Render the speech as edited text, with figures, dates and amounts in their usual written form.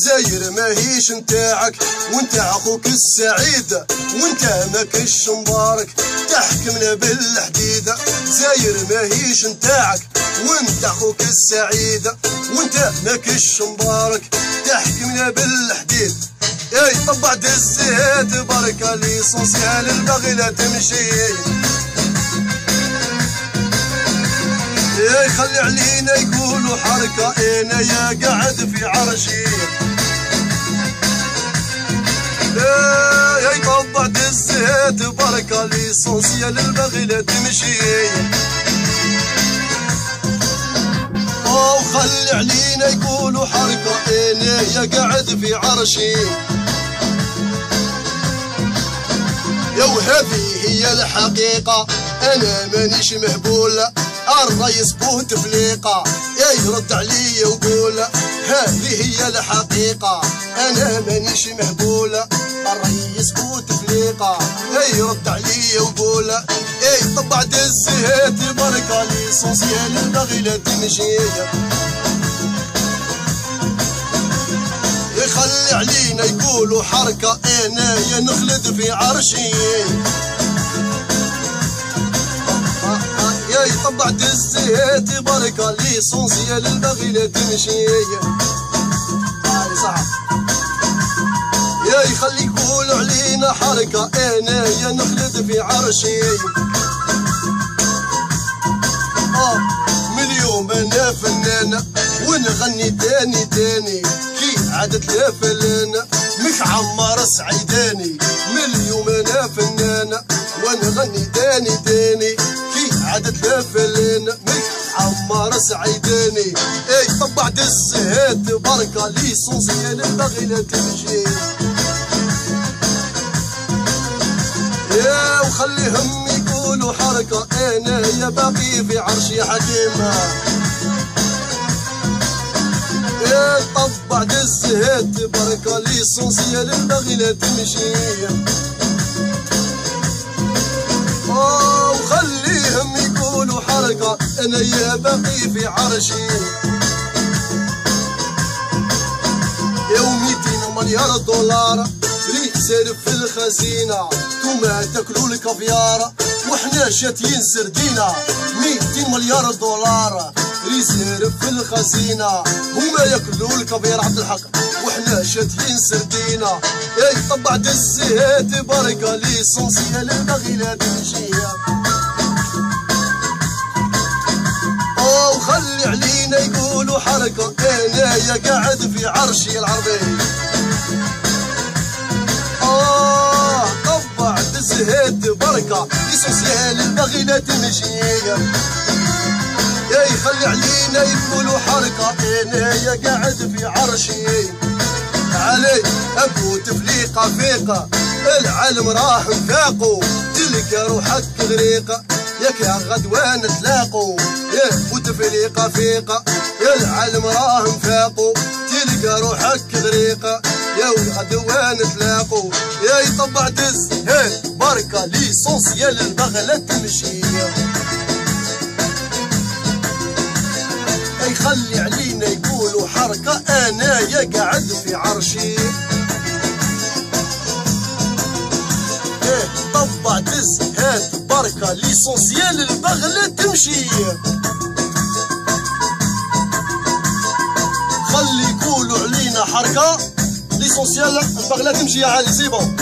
زاير ماهيش نتاعك وانت اخوك السعيد وانت ماكش مبارك تحكمنا بالحديد. زاير ماهيش نتاعك وانت اخوك السعيد وانت ماكش مبارك تحكمنا بالحديد. اي طبع دزيت بركة ليسونسيال الباغي لا تمشي. اي خلي علينا يقولوا حركة انا يا قاعد في عرشي. اي طبع دزيت بركة ليسونسيال الباغي لا تمشي. وخلي علينا يقولوا حركة انا يا قاعد في عرشي. يا وهذه هي الحقيقة انا مانيش مهبول الرئيس بوه تفليقة. يرد عليا وقول هذه هي الحقيقة انا مانيش مهبول الرئيس بوه تفليقة. يرد عليا وقول طبع دزيت بركة ليسونسيال الباغي لا تمشي. يخلي علينا يقولوا حركة انا يا نخلد في عرشي. يا يطبع دزيت بركة ليسونسيال الباغي لا تمشي. صح يا يخلي يقولوا علينا حركة انا يا نخلد في عرشي. من اليوم انا فنانة ونغني تاني تاني كي عادت لا فلانة مش عمار سعيداني. من اليوم انا فنانة ونغني تاني تاني كي عادت لا فلانة مش عمار سعيداني. طبع دزيت بركة ليسونسيال الباغي لا تمشي. وخليهم يقولوا حركة انا يا باقي في عرشي حكيمة. طبع دزيت بركة ليسونسيال الباغي لا تمشي. وخليهم يقولوا حركة انا يا باقي في عرشي. يا 200 مليار دولار ريت سالف في الخزينة توما تاكلوا الكافيار وحنا شاتيين سردينة. 200 مليار دولار ريسير في الخزينة هما ياكلوا الكافيار عبد الحق وحنا شاتيين سردينة. طبع دزيت بركة ليسونسيال الباغي لا تمشي. وخلي علينا يقولوا حركة انا يا قاعد في عرشي العربي. طبع دزيت بركة ليسونسيال الباغي لا تمشي. يخلي علينا يقولوا حركة انا يا قاعد في عرشي. علي ابو تفليقة فيقة العلم راه نفاقو تلقى روحك غريقة ياك يا غدوان تلاقو. يا ابو تفليقة فيقة العلم راه نفاقو تلقى روحك غريقة يا غدوان تلاقو. يا يطبع دزيت بركة ليسونسيال الباغي لا تمشي. يخلي علينا يقولوا حركة انا يا قاعد في عرشي. طبع دزيت بركة ليسونسيال الباغي لا تمشي. خلي يقولوا علينا حركة ليسونسيال الباغي لا تمشي. يا علي سي بون.